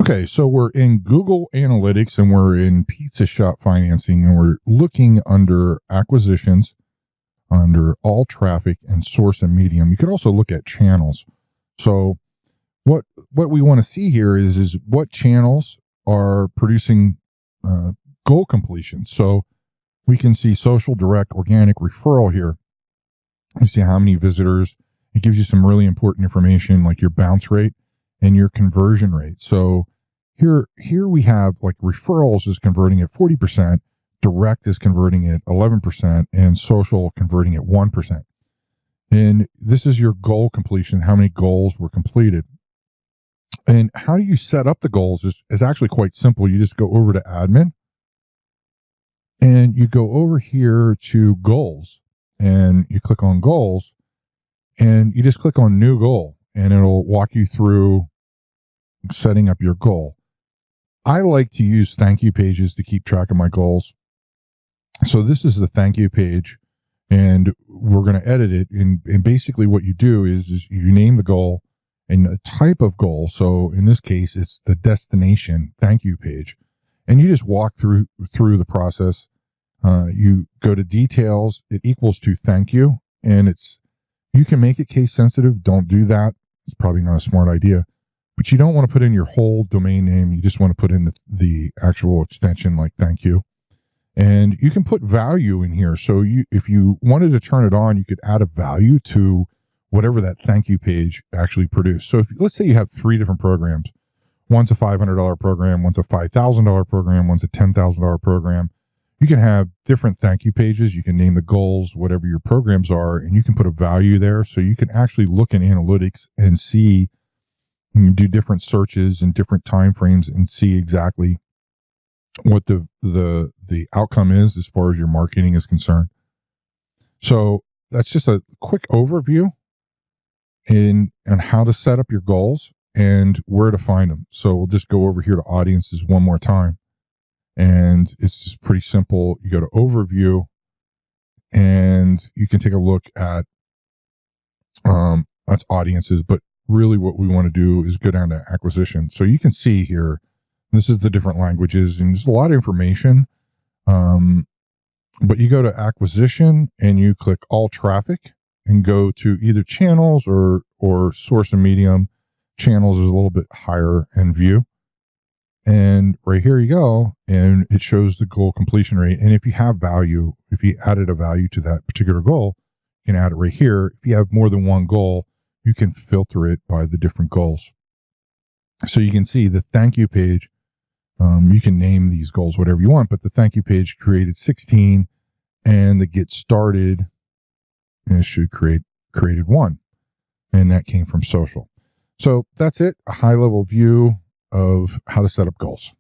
Okay, so we're in Google Analytics and we're in Pizza Shop Financing and we're looking under acquisitions, under all traffic and source and medium. You could also look at channels. So what we want to see here is what channels are producing uh, goal completion. So we can see social, direct, organic, referral here. You see how many visitors. It gives you some really important information like your bounce rate and your conversion rate. So here we have like referrals is converting at 40%, direct is converting at 11%, and social converting at 1%. And this is your goal completion, how many goals were completed. And how do you set up the goals is actually quite simple. You just go over to admin and you go over here to goals and you click on goals and you just click on new goal and it'll walk you through setting up your goal. I like to use thank you pages to keep track of my goals. So this is the thank you page and we're going to edit it. And basically what you do is you name the goal and the type of goal. So in this case, it's the destination thank you page. And you just walk through the process. You go to details, it equals to thank you. And you can make it case sensitive. Don't do that. It's probably not a smart idea. But you don't want to put in your whole domain name. You just want to put in the actual extension like thank you. And you can put value in here. So if you wanted to turn it on, you could add a value to whatever that thank you page actually produced. So let's say you have 3 different programs. One's a $500 program, one's a $5,000 program, one's a $10,000 program. You can have different thank you pages. You can name the goals, whatever your programs are, and you can put a value there. So you can actually look in analytics and see, you do different searches in different time frames and see exactly what the outcome is as far as your marketing is concerned. So that's just a quick overview on how to set up your goals and where to find them. So we'll just go over here to audiences one more time. And it's just pretty simple. You go to overview and you can take a look at that's audiences, but really what we want to do is go down to acquisition. So you can see here, this is the different languages and there's a lot of information. But you go to acquisition and you click all traffic and go to either channels or source and medium. Channels is a little bit higher in view. And right here you go, and it shows the goal completion rate. And if you have value, if you added a value to that particular goal, you can add it right here. If you have more than one goal, you can filter it by the different goals. So you can see the thank you page. You can name these goals whatever you want, but the thank you page created 16, and the get started, and it should created 1, and that came from social. So that's it, a high level view of how to set up goals.